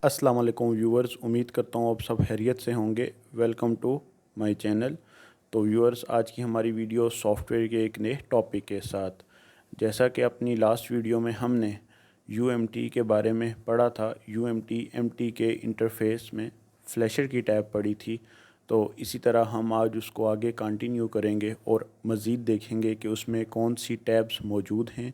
अस्सलाम वालेकुम व्यूअर्स, उम्मीद करता हूँ आप सब खैरियत से होंगे। Welcome to my channel. तो व्यूअर्स, आज की हमारी वीडियो सॉफ्टवेयर के एक नए टॉपिक के साथ। जैसा कि अपनी लास्ट वीडियो में हमने यूएमटी के बारे में पढ़ा था, यूएमटी एमटी के इंटरफेस में फ्लैशर की टैब पढ़ी थी, तो इसी तरह हम आज उसको आगे कंटिन्यू करेंगे और मज़ीद देखेंगे कि उसमें कौन सी टैब्स मौजूद हैं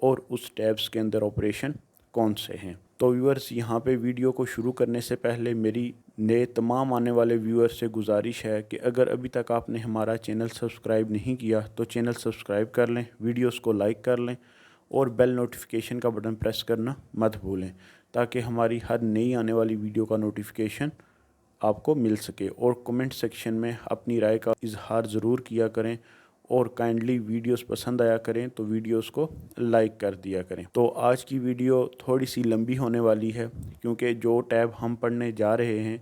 और उस टैब्स के अंदर ऑपरेशन कौन से हैं। तो व्यूअर्स, यहाँ पे वीडियो को शुरू करने से पहले मेरी नए तमाम आने वाले व्यूअर्स से गुजारिश है कि अगर अभी तक आपने हमारा चैनल सब्सक्राइब नहीं किया तो चैनल सब्सक्राइब कर लें, वीडियोस को लाइक कर लें और बेल नोटिफिकेशन का बटन प्रेस करना मत भूलें, ताकि हमारी हर नई आने वाली वीडियो का नोटिफिकेशन आपको मिल सके। और कमेंट सेक्शन में अपनी राय का इजहार ज़रूर किया करें और काइंडली वीडियोस पसंद आया करें तो वीडियोस को लाइक कर दिया करें। तो आज की वीडियो थोड़ी सी लंबी होने वाली है, क्योंकि जो टैब हम पढ़ने जा रहे हैं,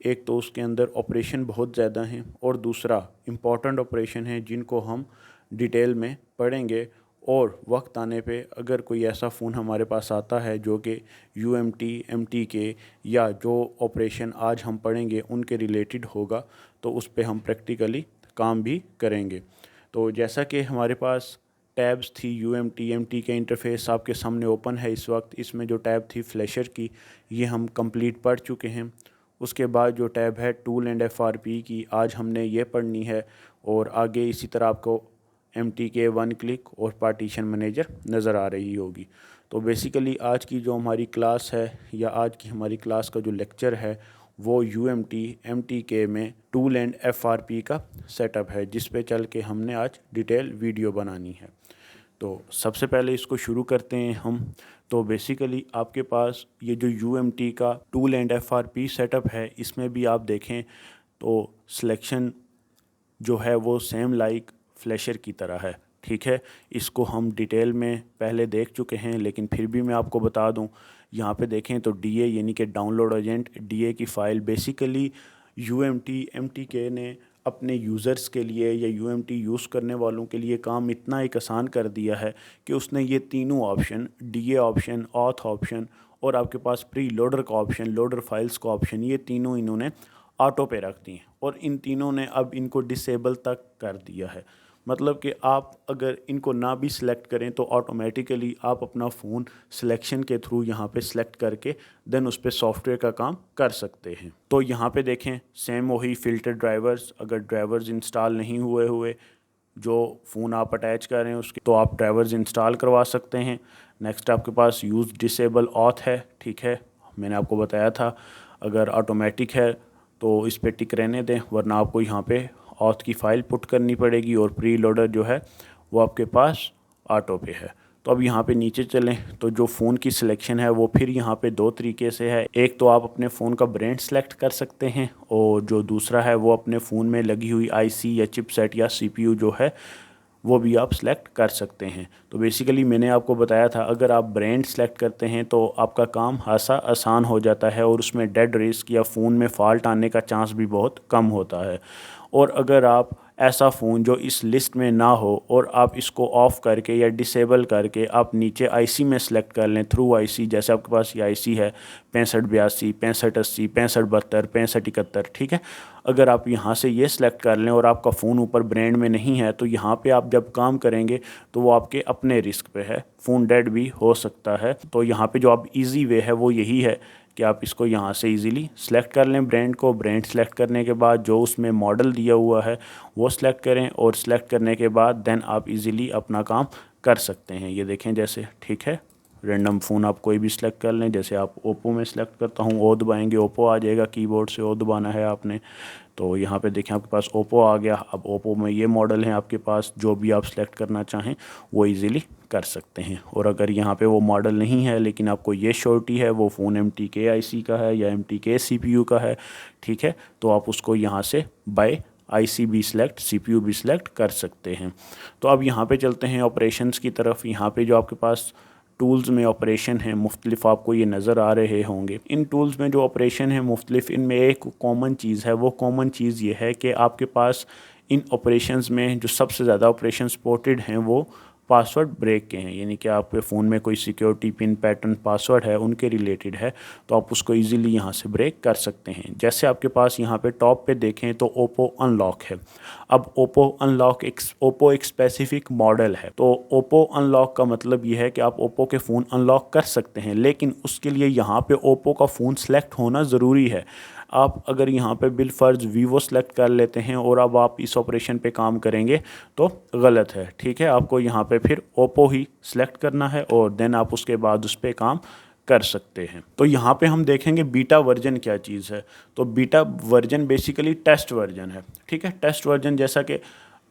एक तो उसके अंदर ऑपरेशन बहुत ज़्यादा हैं और दूसरा इम्पॉर्टेंट ऑपरेशन है जिनको हम डिटेल में पढ़ेंगे। और वक्त आने पे अगर कोई ऐसा फ़ोन हमारे पास आता है जो कि यूएमटी एमटी के या जो ऑपरेशन आज हम पढ़ेंगे उनके रिलेटेड होगा, तो उस पे हम प्रैक्टिकली काम भी करेंगे। तो जैसा कि हमारे पास टैब्स थी यूएमटी एमटी के इंटरफेस आपके सामने ओपन है इस वक्त। इसमें जो टैब थी फ्लैशर की, ये हम कंप्लीट पढ़ चुके हैं। उसके बाद जो टैब है टूल एंड एफआरपी की, आज हमने ये पढ़नी है। और आगे इसी तरह आपको एमटी के वन क्लिक और पार्टीशन मैनेजर नज़र आ रही होगी। तो बेसिकली आज की जो हमारी क्लास है या आज की हमारी क्लास का जो लेक्चर है वो यूएमटी एमटीके में टूल एंड एफआरपी का सेटअप है, जिस पे चल के हमने आज डिटेल वीडियो बनानी है। तो सबसे पहले इसको शुरू करते हैं हम। तो बेसिकली आपके पास ये जो यूएमटी का टूल एंड एफआरपी सेटअप है, इसमें भी आप देखें तो सिलेक्शन जो है वो सेम लाइक फ्लैशर की तरह है। ठीक है, इसको हम डिटेल में पहले देख चुके हैं, लेकिन फिर भी मैं आपको बता दूं। यहाँ पे देखें तो डीए यानी कि डाउनलोड एजेंट डीए की फ़ाइल बेसिकली यूएमटी एमटीके ने अपने यूज़र्स के लिए या यूएमटी यूज़ करने वालों के लिए काम इतना एक आसान कर दिया है कि उसने ये तीनों option, DA option, auth option और आपके पास प्री लोडर का ऑप्शन, लोडर फाइल्स का ऑप्शन, ये तीनों इन्होंने ऑटो पे रख दी हैं। और इन तीनों ने अब इनको डिसेबल तक कर दिया है। मतलब कि आप अगर इनको ना भी सिलेक्ट करें तो ऑटोमेटिकली आप अपना फ़ोन सिलेक्शन के थ्रू यहाँ पे सिलेक्ट करके देन उस पर सॉफ्टवेयर का काम कर सकते हैं। तो यहाँ पे देखें सेम वही फ़िल्टर ड्राइवर्स, अगर ड्राइवर्स इंस्टॉल नहीं हुए जो फ़ोन आप अटैच कर रहे हैं उसके, तो आप ड्राइवर्स इंस्टॉल करवा सकते हैं। नेक्स्ट आपके पास यूज़ डिसेबल ऑथ है। ठीक है, मैंने आपको बताया था अगर ऑटोमेटिक है तो इस पर टिक रहने दें, वरना आपको यहाँ पे ऑथ की फ़ाइल पुट करनी पड़ेगी। और प्री लोडर जो है वो आपके पास ऑटो पे है। तो अब यहाँ पे नीचे चलें तो जो फ़ोन की सिलेक्शन है वो फिर यहाँ पे दो तरीके से है। एक तो आप अपने फ़ोन का ब्रांड सेलेक्ट कर सकते हैं, और जो दूसरा है वो अपने फ़ोन में लगी हुई आईसी या चिपसेट या सीपीयू जो है वो भी आप सेलेक्ट कर सकते हैं। तो बेसिकली मैंने आपको बताया था अगर आप ब्रांड सेलेक्ट करते हैं तो आपका काम आसान हो जाता है और उसमें डेड रिस्क या फ़ोन में फ़ॉल्ट आने का चांस भी बहुत कम होता है। और अगर आप ऐसा फ़ोन जो इस लिस्ट में ना हो और आप इसको ऑफ़ करके या डिसेबल करके आप नीचे आईसी में सेलेक्ट कर लें थ्रू आईसी, जैसे आपके पास ये आईसी है 6582, 6580, 6572, 6571। ठीक है, अगर आप यहाँ से ये सिलेक्ट कर लें और आपका फ़ोन ऊपर ब्रांड में नहीं है तो यहाँ पे आप जब काम करेंगे तो वो आपके अपने रिस्क पे है, फ़ोन डेड भी हो सकता है। तो यहाँ पे जो आप इजी वे है वो यही है कि आप इसको यहाँ से इजीली सेलेक्ट कर लें ब्रांड को। ब्रांड सेलेक्ट करने के बाद जो उसमें मॉडल दिया हुआ है वो सिलेक्ट करें, और सिलेक्ट करने के बाद देन आप इजीली अपना काम कर सकते हैं। ये देखें जैसे, ठीक है, रैंडम फ़ोन आप कोई भी सिलेक्ट कर लें। जैसे आप ओप्पो में सिलेक्ट करता हूँ, ओ दबाएंगे ओप्पो आ जाएगा, कीबोर्ड से ओ दबाना है आपने। तो यहाँ पे देखें आपके पास ओप्पो आ गया। अब ओप्पो में ये मॉडल हैं आपके पास, जो भी आप सिलेक्ट करना चाहें वो इजीली कर सकते हैं। और अगर यहाँ पे वो मॉडल नहीं है लेकिन आपको ये श्योरिटी है वो फ़ोन एमटीके आईसी का है या एमटीके सीपीयू का है, ठीक है, तो आप उसको यहाँ से बाय आईसी भी सिलेक्ट, सीपीयू भी सिलेक्ट कर सकते हैं। तो अब यहाँ पे चलते हैं ऑपरेशंस की तरफ। यहाँ पे जो आपके पास टूल्स में ऑपरेशन हैं मुख्तलिफ आपको ये नज़र आ रहे होंगे। इन टूल्स में जो ऑपरेशन है मुख्तलिफ, इनमें एक कॉमन चीज़ है। वो कॉमन चीज़ ये है कि आपके पास इन ऑपरेशंस में जो सबसे ज़्यादा ऑपरेशन सपोर्टेड हैं वो पासवर्ड ब्रेक के हैं, यानी कि आपके फ़ोन में कोई सिक्योरिटी पिन पैटर्न पासवर्ड है उनके रिलेटेड है, तो आप उसको इजीली यहाँ से ब्रेक कर सकते हैं। जैसे आपके पास यहाँ पे टॉप पे देखें तो ओप्पो अनलॉक है। अब ओप्पो अनलॉक ओप्पो एक स्पेसिफिक मॉडल है, तो ओप्पो अनलॉक का मतलब ये है कि आप ओप्पो के फ़ोन अनलॉक कर सकते हैं, लेकिन उसके लिए यहाँ पे ओप्पो का फ़ोन सेलेक्ट होना ज़रूरी है। आप अगर यहाँ पे बिलफर्ज वीवो सेलेक्ट कर लेते हैं और अब आप इस ऑपरेशन पे काम करेंगे तो गलत है, ठीक है। आपको यहाँ पे फिर ओप्पो ही सेलेक्ट करना है और देन आप उसके बाद उस पर काम कर सकते हैं। तो यहाँ पे हम देखेंगे बीटा वर्जन क्या चीज़ है। तो beta version basically test version है, ठीक है। टेस्ट वर्जन जैसा कि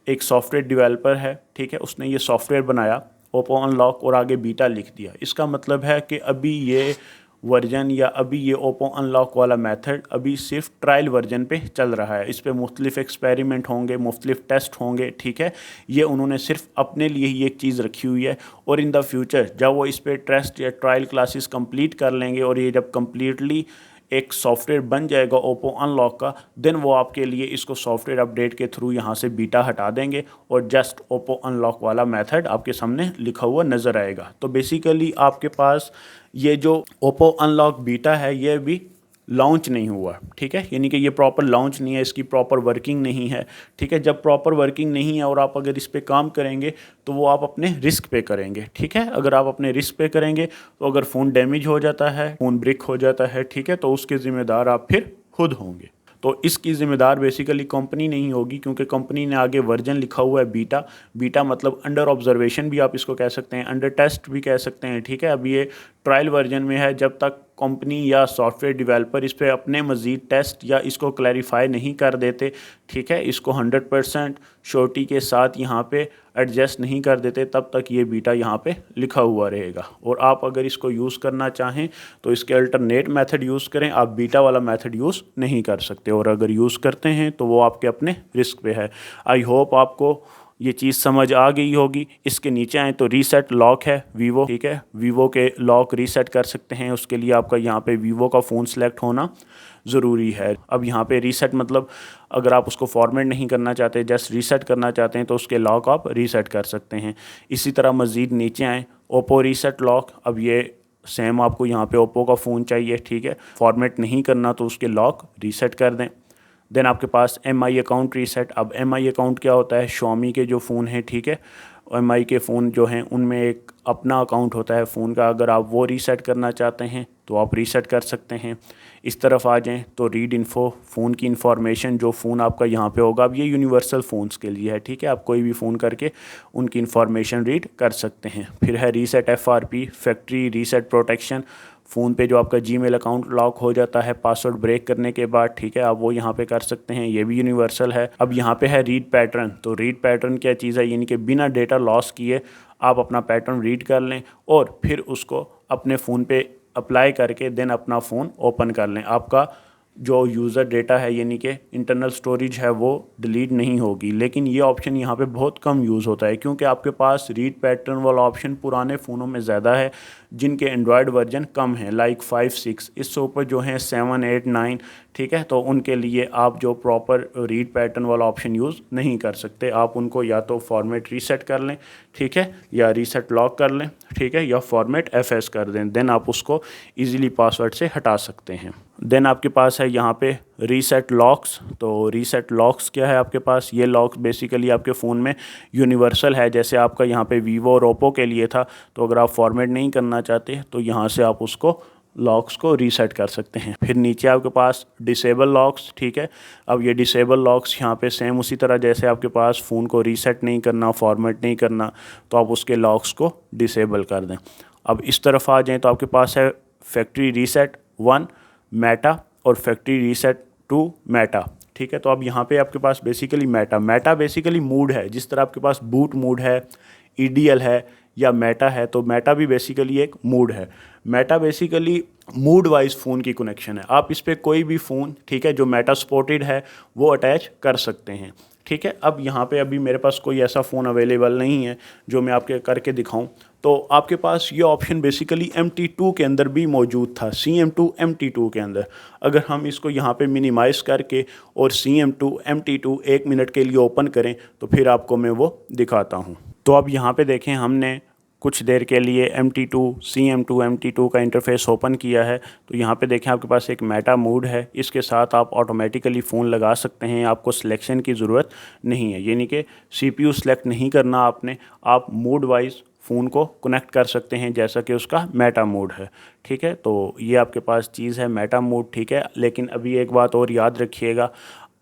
एक सॉफ्टवेयर डेवलपर है, ठीक है, उसने ये सॉफ्टवेयर बनाया ओप्पो अनलॉक और आगे बीटा लिख दिया। इसका मतलब है कि अभी ये वर्जन या अभी ये ओप्पो अनलॉक वाला मेथड अभी सिर्फ ट्रायल वर्जन पे चल रहा है। इस पर मुख्तलिफ एक्सपेरिमेंट होंगे, मुख्तलिफ टेस्ट होंगे, ठीक है। ये उन्होंने सिर्फ अपने लिए ही एक चीज़ रखी हुई है और इन द फ्यूचर जब वो इस पर टेस्ट या ट्रायल क्लासेस कंप्लीट कर लेंगे और ये जब कम्प्लीटली एक सॉफ्टवेयर बन जाएगा ओप्पो अनलॉक का, देन वो आपके लिए इसको सॉफ्टवेयर अपडेट के थ्रू यहाँ से बीटा हटा देंगे और जस्ट ओप्पो अनलॉक वाला मेथड आपके सामने लिखा हुआ नज़र आएगा। तो बेसिकली आपके पास ये जो ओप्पो अनलॉक बीटा है ये भी लॉन्च नहीं हुआ, ठीक है, यानी कि ये प्रॉपर लॉन्च नहीं है, इसकी प्रॉपर वर्किंग नहीं है, ठीक है। जब प्रॉपर वर्किंग नहीं है और आप अगर इस पे काम करेंगे तो वो आप अपने रिस्क पे करेंगे, ठीक है। अगर आप अपने रिस्क पे करेंगे तो अगर फ़ोन डैमेज हो जाता है, फ़ोन ब्रेक हो जाता है, ठीक है, तो उसके ज़िम्मेदार आप फिर खुद होंगे। तो इसकी ज़िम्मेदार बेसिकली कंपनी नहीं होगी, क्योंकि कंपनी ने आगे वर्जन लिखा हुआ है बीटा। बीटा मतलब अंडर ऑब्जर्वेशन भी आप इसको कह सकते हैं, अंडर टेस्ट भी कह सकते हैं, ठीक है। अब ये ट्रायल वर्जन में है, जब तक कंपनी या सॉफ्टवेयर डेवलपर इस पर अपने मज़ीद टेस्ट या इसको क्लैरिफाई नहीं कर देते, ठीक है, इसको 100% श्योरिटी के साथ यहाँ पे एडजस्ट नहीं कर देते, तब तक ये बीटा यहाँ पे लिखा हुआ रहेगा। और आप अगर इसको यूज़ करना चाहें तो इसके अल्टरनेट मेथड यूज़ करें, आप बीटा वाला मेथड यूज़ नहीं कर सकते, और अगर यूज़ करते हैं तो वो आपके अपने रिस्क पे है। आई होप आपको ये चीज़ समझ आ गई होगी। इसके नीचे आए तो रीसेट लॉक है वीवो, ठीक है, वीवो के लॉक रीसेट कर सकते हैं। उसके लिए आपका यहाँ पे वीवो का फ़ोन सेलेक्ट होना ज़रूरी है। अब यहाँ पे रीसेट मतलब अगर आप उसको फॉर्मेट नहीं करना चाहते, जस्ट रीसेट करना चाहते हैं, तो उसके लॉक आप रीसेट कर सकते हैं। इसी तरह मज़ीद नीचे आएँ ओप्पो रीसेट लॉक। अब ये सेम आपको यहाँ पे ओप्पो का फ़ोन चाहिए, ठीक है, फॉर्मेट नहीं करना तो उसके लॉक रीसेट कर दें। देन आपके पास MI अकाउंट रीसेट। अब MI अकाउंट क्या होता है, Xiaomi के जो फ़ोन हैं, ठीक है, MI के फ़ोन जो हैं उनमें एक अपना अकाउंट होता है फ़ोन का, अगर आप वो रीसेट करना चाहते हैं तो आप रीसेट कर सकते हैं। इस तरफ आ जाएं तो रीड इन्फो, फ़ोन की इन्फॉर्मेशन जो फ़ोन आपका यहाँ पे होगा। अब ये यूनिवर्सल फ़ोन्स के लिए है, ठीक है, आप कोई भी फ़ोन करके उनकी इन्फॉर्मेशन रीड कर सकते हैं। फिर है reset FRP, factory reset protection. Phone पे जो आपका जीमेल अकाउंट लॉक हो जाता है पासवर्ड ब्रेक करने के बाद, ठीक है, आप वो यहाँ पे कर सकते हैं, ये भी यूनिवर्सल है। अब यहाँ पे है रीड पैटर्न। तो रीड पैटर्न क्या चीज़ है, यानी कि बिना डेटा लॉस किए आप अपना पैटर्न रीड कर लें और फिर उसको अपने फ़ोन पे अप्लाई करके देन अपना फ़ोन ओपन कर लें। आपका जो यूज़र डेटा है यानी कि इंटरनल स्टोरेज है वो डिलीट नहीं होगी। लेकिन ये ऑप्शन यहाँ पे बहुत कम यूज़ होता है, क्योंकि आपके पास रीड पैटर्न वाला ऑप्शन पुराने फ़ोनों में ज़्यादा है जिनके एंड्रॉयड वर्जन कम है, लाइक 5, 6। इससे ऊपर जो है 7, 8, 9, ठीक है, तो उनके लिए आप जो प्रॉपर रीड पैटर्न वाला ऑप्शन यूज़ नहीं कर सकते। आप उनको या तो फॉर्मेट रीसेट कर लें, ठीक है, या रीसेट लॉक कर लें, ठीक है, या फॉर्मेट FS कर दें, देन आप उसको ईज़िली पासवर्ड से हटा सकते हैं। देन आपके पास है यहाँ पे रीसेट लॉक्स। तो रीसेट लॉक्स क्या है आपके पास, ये लॉक्स बेसिकली आपके फ़ोन में यूनिवर्सल है। जैसे आपका यहाँ पे वीवो और ओप्पो के लिए था, तो अगर आप फॉर्मेट नहीं करना चाहते तो यहाँ से आप उसको लॉक्स को रीसेट कर सकते हैं। फिर नीचे आपके पास डिसेबल लॉक्स, ठीक है। अब ये डिसेबल लॉक्स यहाँ पे सेम उसी तरह जैसे आपके पास फ़ोन को रीसेट नहीं करना, फॉर्मेट नहीं करना, तो आप उसके लॉक्स को डिसेबल कर दें। अब इस तरफ आ जाएँ तो आपके पास है फैक्ट्री रीसेट 1 मेटा और फैक्ट्री रीसेट 2 मेटा, ठीक है। तो अब यहाँ पे आपके पास बेसिकली मेटा बेसिकली मूड है। जिस तरह आपके पास बूट मूड है, EDL है या मेटा है, तो मेटा भी बेसिकली एक मूड है। Meta basically mood wise phone की कनेक्शन है। आप इस पर कोई भी फ़ोन, ठीक है, जो मेटा सपोर्टेड है वो अटैच कर सकते हैं, ठीक है। अब यहाँ पे अभी मेरे पास कोई ऐसा फ़ोन अवेलेबल नहीं है जो मैं आपके करके दिखाऊं, तो आपके पास ये ऑप्शन बेसिकली MT2 के अंदर भी मौजूद था, CM2 MT2 के अंदर। अगर हम इसको यहाँ पे मिनिमाइज़ करके और CM2 MT2 1 मिनट के लिए ओपन करें तो फिर आपको मैं वो दिखाता हूँ। तो अब यहाँ पे देखें, हमने कुछ देर के लिए MT2 CM2 MT2 का इंटरफेस ओपन किया है। तो यहाँ पे देखें आपके पास एक मेटा मोड है, इसके साथ आप ऑटोमेटिकली फ़ोन लगा सकते हैं, आपको सिलेक्शन की ज़रूरत नहीं है, यानी कि CPU सेलेक्ट नहीं करना आपने, आप मोड वाइज फ़ोन को कनेक्ट कर सकते हैं जैसा कि उसका मेटा मोड है। ठीक है, तो ये आपके पास चीज़ है मेटा मोड। ठीक है, लेकिन अभी एक बात और याद रखिएगा,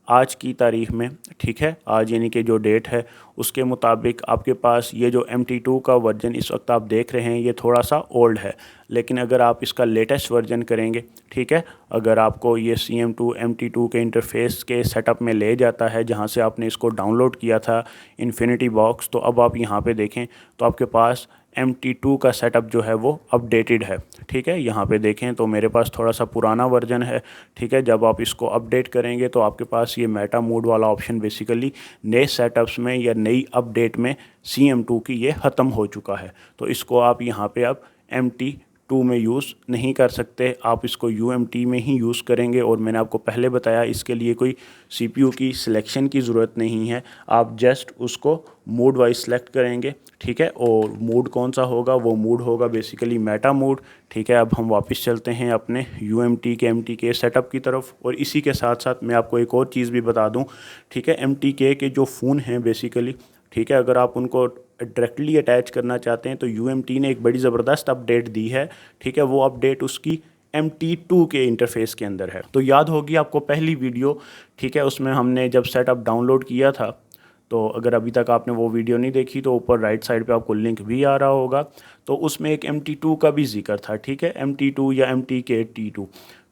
आज की तारीख में, ठीक है, आज यानी कि जो डेट है उसके मुताबिक आपके पास ये जो MT2 का वर्जन इस वक्त आप देख रहे हैं ये थोड़ा सा ओल्ड है। लेकिन अगर आप इसका लेटेस्ट वर्जन करेंगे, ठीक है, अगर आपको ये CM2 MT2 के इंटरफेस के सेटअप में ले जाता है जहाँ से आपने इसको डाउनलोड किया था इन्फिनिटी बॉक्स, तो अब आप यहाँ पे देखें तो आपके पास MT2 का सेटअप जो है वो अपडेटेड है। ठीक है, यहाँ पे देखें तो मेरे पास थोड़ा सा पुराना वर्जन है। ठीक है, जब आप इसको अपडेट करेंगे तो आपके पास ये मेटा मोड वाला ऑप्शन बेसिकली नए सेटअप्स में या नई अपडेट में CM2 की ये ख़त्म हो चुका है। तो इसको आप यहाँ पे अब MT2 में यूज़ नहीं कर सकते, आप इसको UMT में ही यूज़ करेंगे। और मैंने आपको पहले बताया इसके लिए कोई CPU की सिलेक्शन की ज़रूरत नहीं है, आप जस्ट उसको मोड वाइज सेलेक्ट करेंगे। ठीक है, और मोड कौन सा होगा, वो मोड होगा बेसिकली मेटा मोड। ठीक है, अब हम वापस चलते हैं अपने UMT के MTK सेटअप की तरफ। और इसी के साथ साथ मैं आपको एक और चीज़ भी बता दूं, ठीक है, MTK के जो फ़ोन हैं बेसिकली, ठीक है, अगर आप उनको डायरेक्टली अटैच करना चाहते हैं तो UMT ने एक बड़ी ज़बरदस्त अपडेट दी है। ठीक है, वो अपडेट उसकी MT2 के इंटरफेस के अंदर है। तो याद होगी आपको पहली वीडियो, ठीक है, उसमें हमने जब सेटअप डाउनलोड किया था, तो अगर अभी तक आपने वो वीडियो नहीं देखी तो ऊपर राइट साइड पे आपको लिंक भी आ रहा होगा, तो उसमें एक MT2 का भी जिक्र था। ठीक है, MT2 या MTK T2।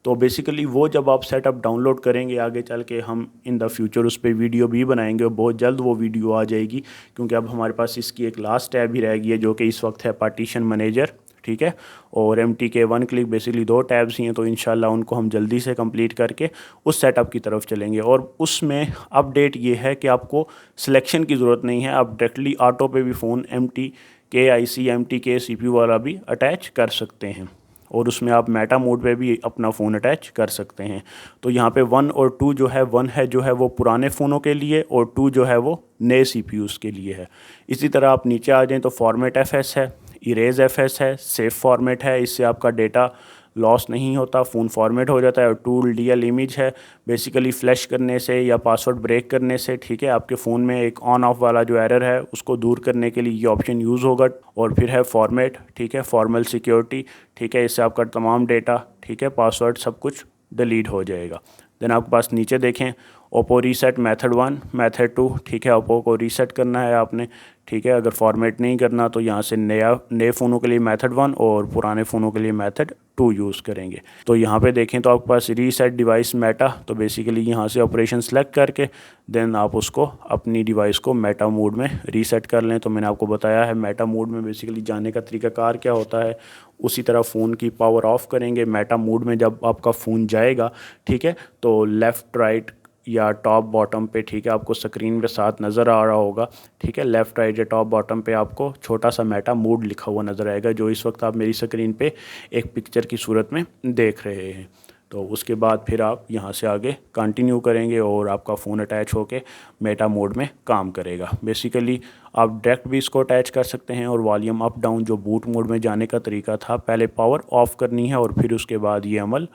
तो बेसिकली वो जब आप सेटअप डाउनलोड करेंगे, आगे चल के हम इन द फ्यूचर उस पर वीडियो भी बनाएंगे, बहुत जल्द वो वीडियो आ जाएगी, क्योंकि अब हमारे पास इसकी एक लास्ट टैब ही रह गई है जो कि इस वक्त है पार्टीशन मैनेजर। ठीक है, और MTK 1 क्लिक बेसिकली 2 टैब्स ही हैं, तो इंशाल्लाह उनको हम जल्दी से कंप्लीट करके उस सेटअप की तरफ चलेंगे। और उसमें अपडेट ये है कि आपको सिलेक्शन की ज़रूरत नहीं है, आप डायरेक्टली ऑटो पे भी phone MTK IC MTK CPU वाला भी अटैच कर सकते हैं, और उसमें आप मेटा मोड पे भी अपना फ़ोन अटैच कर सकते हैं। तो यहाँ पे 1 और 2 जो है, 1 जो है वो पुराने फ़ोनों के लिए और 2 जो है वो नए CPUs के लिए है। इसी तरह आप नीचे आ जाएँ तो फॉर्मेट FS है, इरेज FS है, सेफ फॉर्मेट है, इससे आपका डेटा लॉस नहीं होता, फ़ोन फॉर्मेट हो जाता है। और टूल DL इमेज है, बेसिकली फ्लैश करने से या पासवर्ड ब्रेक करने से, ठीक है, आपके फ़ोन में एक ऑन ऑफ वाला जो एरर है उसको दूर करने के लिए ये ऑप्शन यूज़ होगा। और फिर है फॉर्मेट, ठीक है, फॉर्मल सिक्योरिटी, ठीक है, इससे आपका तमाम डेटा, ठीक है, पासवर्ड सब कुछ डिलीट हो जाएगा। देन आपके पास नीचे देखें ओप्पो रीसेट मेथड 1 मेथड 2, ठीक है, ओप्पो को रीसेट करना है आपने। ठीक है, अगर फॉर्मेट नहीं करना तो यहाँ से नए फ़ोनों के लिए मेथड 1 और पुराने फ़ोनों के लिए मेथड 2 यूज़ करेंगे। तो यहाँ पे देखें तो आपके पास रीसेट डिवाइस मेटा, तो बेसिकली यहाँ से ऑपरेशन सेलेक्ट करके देन आप उसको अपनी डिवाइस को मेटा मोड में रीसेट कर लें। तो मैंने आपको बताया है मेटा मोड में बेसिकली जाने का तरीकाकार क्या होता है। उसी तरह फ़ोन की पावर ऑफ़ करेंगे मेटा मोड में, जब आपका फ़ोन जाएगा, ठीक है, तो लेफ़्ट राइट या टॉप बॉटम पे, ठीक है, आपको स्क्रीन पे साथ नज़र आ रहा होगा, ठीक है, लेफ़्ट राइट या टॉप बॉटम पे आपको छोटा सा मेटा मोड लिखा हुआ नज़र आएगा, जो इस वक्त आप मेरी स्क्रीन पे एक पिक्चर की सूरत में देख रहे हैं। तो उसके बाद फिर आप यहाँ से आगे कंटिन्यू करेंगे और आपका फ़ोन अटैच होके मेटा मोड में काम करेगा। बेसिकली आप डायरेक्ट भी इसको अटैच कर सकते हैं। और वॉल्यूम अप डाउन जो बूट मोड में जाने का तरीका था, पहले पावर ऑफ़ करनी है और फिर उसके बाद ये अमल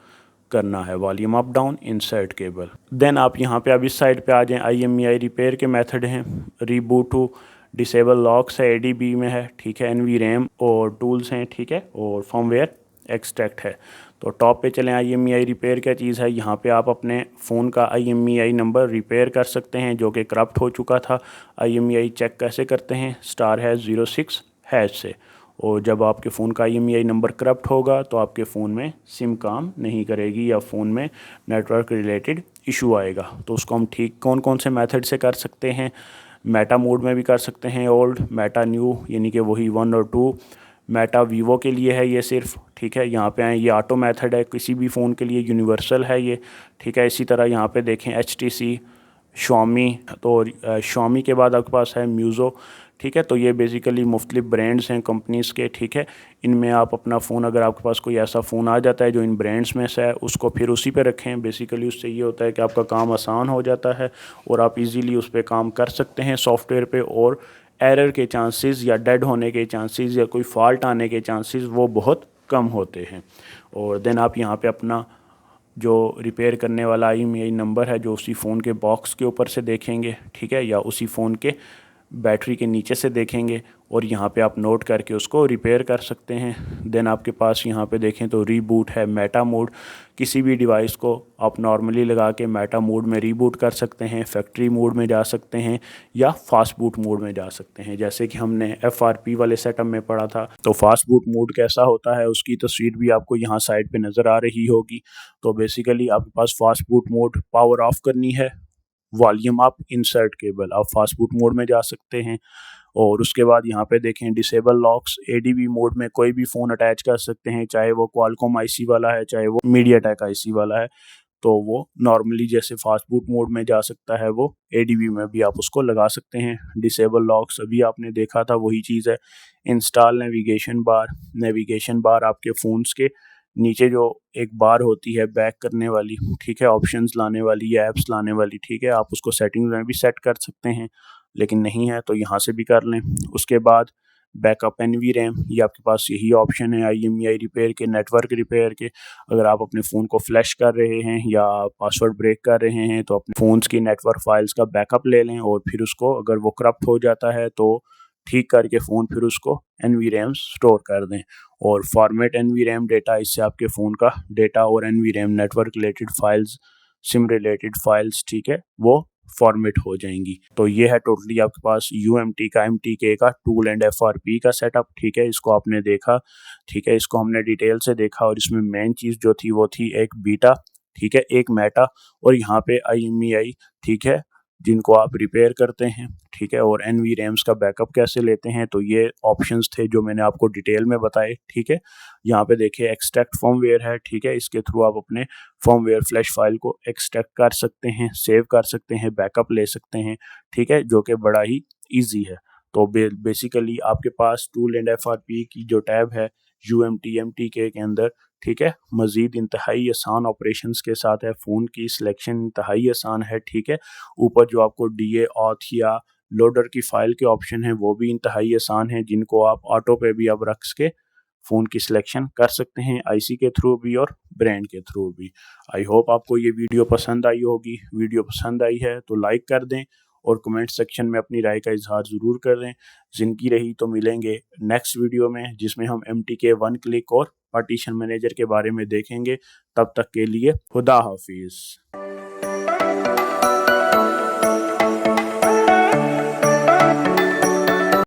करना है, volume up down insert cable. Then आप यहाँ पे अब इस साइड पे आ जाएं, IMEI रिपेयर के मेथड हैं, रीबूट टू डिसेबल लॉक्स है, ADB में है, ठीक है, NVRAM और टूल्स हैं, ठीक है, और फर्मवेयर एक्सट्रैक्ट है। तो टॉप पे चलें, IMEI रिपेयर क्या चीज़ है, यहाँ पे आप अपने फ़ोन का IMEI नंबर रिपेयर कर सकते हैं जो कि करप्ट हो चुका था। IMEI चेक कैसे करते हैं, *#06# से। और जब आपके फ़ोन का IMEI नंबर करप्ट होगा तो आपके फ़ोन में सिम काम नहीं करेगी या फ़ोन में नेटवर्क रिलेटेड इशू आएगा। तो उसको हम ठीक कौन कौन से मेथड से कर सकते हैं, मेटा मोड में भी कर सकते हैं, ओल्ड मेटा न्यू, यानी कि वही 1 और 2। मेटा वीवो के लिए है ये सिर्फ, ठीक है, यहाँ पे आए, ये ऑटो मेथड है, किसी भी फ़ोन के लिए यूनिवर्सल है ये, ठीक है। इसी तरह यहाँ पे देखें HTC Xiaomi। तो Xiaomi के बाद आपके पास है म्यूज़ो, ठीक है। तो ये बेसिकली मुख्तलिफ ब्रांड्स हैं कंपनीज़ के, ठीक है। इनमें आप अपना फ़ोन, अगर आपके पास कोई ऐसा फ़ोन आ जाता है जो इन ब्रांड्स में से है, उसको फिर उसी पे रखें। बेसिकली उससे ये होता है कि आपका काम आसान हो जाता है और आप इजीली उस पे काम कर सकते हैं सॉफ्टवेयर पे, और एरर के चांसेस या डेड होने के चांसेस या कोई फॉल्ट आने के चांसेस वो बहुत कम होते हैं। और देन आप यहाँ पे अपना जो रिपेयर करने वाला IMEI नंबर है जो उसी फ़ोन के बॉक्स के ऊपर से देखेंगे, ठीक है, या उसी फ़ोन के बैटरी के नीचे से देखेंगे, और यहाँ पे आप नोट करके उसको रिपेयर कर सकते हैं। देन आपके पास यहाँ पे देखें तो रीबूट है, मेटा मोड। किसी भी डिवाइस को आप नॉर्मली लगा के मेटा मोड में रीबूट कर सकते हैं, फैक्ट्री मोड में जा सकते हैं, या फास्ट बूट मोड में जा सकते हैं, जैसे कि हमने FRP वाले सेटअप में पढ़ा था। तो फास्ट बूट मोड कैसा होता है उसकी तस्वीर भी आपको यहाँ साइड पे नज़र आ रही होगी। तो बेसिकली आपके पास fast boot mode, power off करनी है, वॉल्यूम अप, इंसर्ट केबल, आप फास्ट बूट मोड में जा सकते हैं। और उसके बाद यहाँ पे देखें डिसेबल लॉक्स, ADB मोड में कोई भी फ़ोन अटैच कर सकते हैं, चाहे वो क्वालकॉम IC वाला है, चाहे वो मीडियाटेक IC वाला है। तो वो नॉर्मली जैसे फास्ट बूट मोड में जा सकता है, वो ADB में भी आप उसको लगा सकते हैं। डिसेबल लॉक्स अभी आपने देखा था, वही चीज़ है। इंस्टॉल नेविगेशन बार आपके फ़ोन्स के नीचे जो एक बार होती है बैक करने वाली, ठीक है, ऑप्शंस लाने वाली या ऐप्स लाने वाली, ठीक है, आप उसको सेटिंग्स में भी सेट कर सकते हैं, लेकिन नहीं है तो यहाँ से भी कर लें। उसके बाद बैकअप NVRAM, ये आपके पास यही ऑप्शन है IMEI रिपेयर के, नेटवर्क रिपेयर के। अगर आप अपने फ़ोन को फ्लैश कर रहे हैं या पासवर्ड ब्रेक कर रहे हैं तो अपने फ़ोन्स की नेटवर्क फाइल्स का बैकअप ले लें, और फिर उसको अगर वो करप्ट हो जाता है तो ठीक करके फ़ोन फिर उसको NVRAM स्टोर कर दें। और फॉर्मेट NVRAM डेटा, इससे आपके फ़ोन का डेटा और NVRAM network related files, SIM related files, ठीक है, वो फॉर्मेट हो जाएंगी। तो ये है टोटली आपके पास UMT का, MTK का टूल एंड FRP का सेटअप, ठीक है। इसको आपने देखा, ठीक है, इसको हमने डिटेल से देखा, और इसमें मेन चीज़ जो थी वो थी एक बीटा, ठीक है, एक मेटा, और यहाँ पे IMEI, ठीक है, जिनको आप रिपेयर करते हैं, ठीक है, और NVRAMs का बैकअप कैसे लेते हैं। तो ये ऑप्शंस थे जो मैंने आपको डिटेल में बताए, ठीक है। यहाँ पे देखिए एक्सट्रैक्ट फर्मवेयर है, ठीक है, इसके थ्रू आप अपने फर्मवेयर फ्लैश फाइल को एक्सट्रैक्ट कर सकते हैं, सेव कर सकते हैं, बैकअप ले सकते हैं, ठीक है, जो कि बड़ा ही ईजी है। तो बेसिकली आपके पास टूल एंड FRP की जो टैब है UMT MTK के अंदर, ठीक है, मज़ीद इंतहाई आसान ऑपरेशंस के साथ है। फ़ोन की सिलेक्शन इंतहाई आसान है, ठीक है। ऊपर जो आपको DA ऑथ या लोडर की फ़ाइल के ऑप्शन हैं वो भी इंतहाई आसान हैं, जिनको आप ऑटो पे भी अब रख के फ़ोन की सिलेक्शन कर सकते हैं, IC के थ्रू भी और ब्रांड के थ्रू भी। आई होप आपको ये वीडियो पसंद आई होगी। वीडियो पसंद आई है तो लाइक कर दें और कमेंट सेक्शन में अपनी राय का इजहार ज़रूर कर दें। ज़िंदगी रही तो मिलेंगे नेक्स्ट वीडियो में, जिसमें हम MTK 1 क्लिक और पार्टीशन मैनेजर के बारे में देखेंगे। तब तक के लिए खुदा हाफिज़।